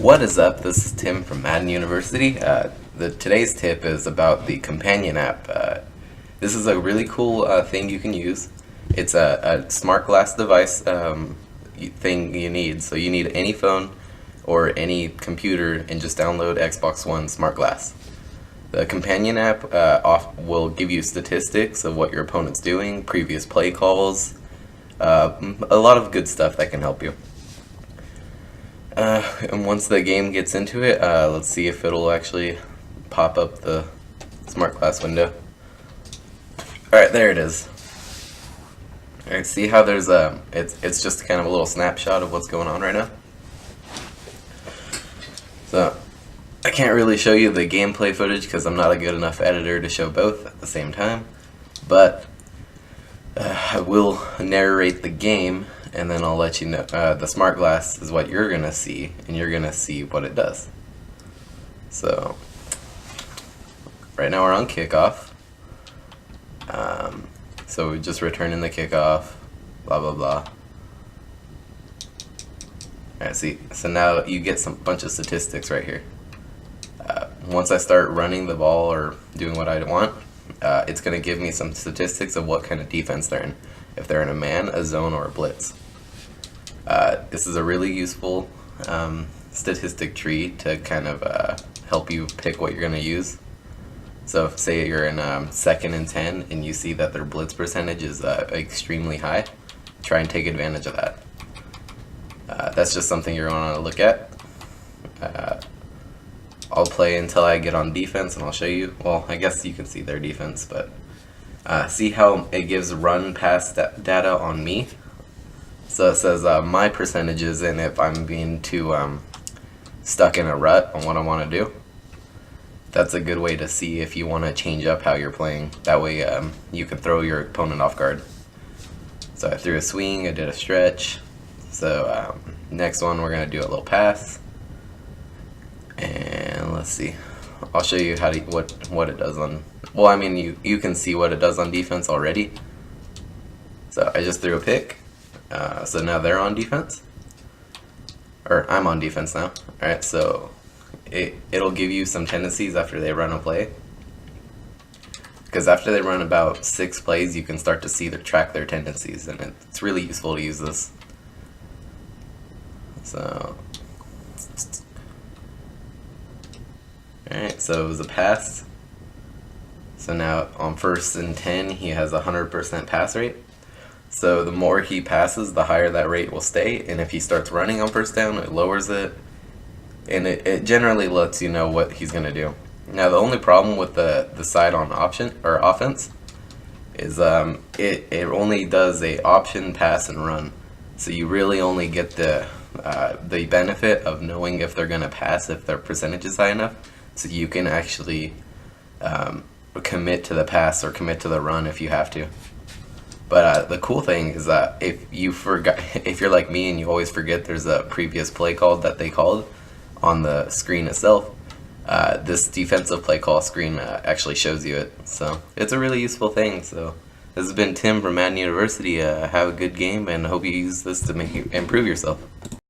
What is up? This is Tim from Madden University. Today's tip is about the companion app. This is a really cool thing you can use. It's a smart glass device thing you need. So you need any phone or any computer and just download Xbox One Smart Glass. The companion app will give you statistics of what your opponent's doing, previous play calls, a lot of good stuff that can help you. And once the game gets into it, let's see if it'll actually pop up the smart glass window. Alright, there it is. Alright, see how there's it's just kind of a little snapshot of what's going on right now. So, I can't really show you the gameplay footage because I'm not a good enough editor to show both at the same time, but I will narrate the game, and then I'll let you know. The smart glass is what you're gonna see, and you're gonna see what it does. So, right now we're on kickoff. So we just returning the kickoff, blah blah blah. Alright, see, so now you get some bunch of statistics right here. Once I start running the ball or doing what I want, it's going to give me some statistics of what kind of defense they're in. If they're in a man, a zone, or a blitz. This is a really useful statistic tree to kind of help you pick what you're going to use. So if, say you're in 2nd and 10 and you see that their blitz percentage is extremely high, try and take advantage of that. That's just something you're going to look at. I'll play until I get on defense and I'll show you. Well, I guess you can see their defense, but see how it gives run pass data on me. So it says my percentages and if I'm being too stuck in a rut on what I want to do. That's a good way to see if you want to change up how you're playing. That way you can throw your opponent off guard. So I threw a swing, I did a stretch. So next one we're going to do a little pass. And let's see. I'll show you how to what it does on. Well, I mean you can see what it does on defense already. So I just threw a pick. So now they're on defense. Or I'm on defense now. Alright, so it'll give you some tendencies after they run a play. Because after they run about 6 plays, you can start to see track their tendencies, and it's really useful to use this. So, alright, so it was a pass. So now on 1st and 10, he has a 100% pass rate. So the more he passes, the higher that rate will stay, and if he starts running on 1st down, it lowers it. And it generally lets you know what he's going to do. Now the only problem with the side on option or offense is it only does a option, pass, and run. So you really only get the benefit of knowing if they're going to pass if their percentage is high enough. So you can actually commit to the pass or commit to the run if you have to. But the cool thing is that if you're like me and you always forget there's a previous play called that they called on the screen itself, this defensive play call screen actually shows you it. So it's a really useful thing. So this has been Tim from Madden University. Have a good game and hope you use this to improve yourself.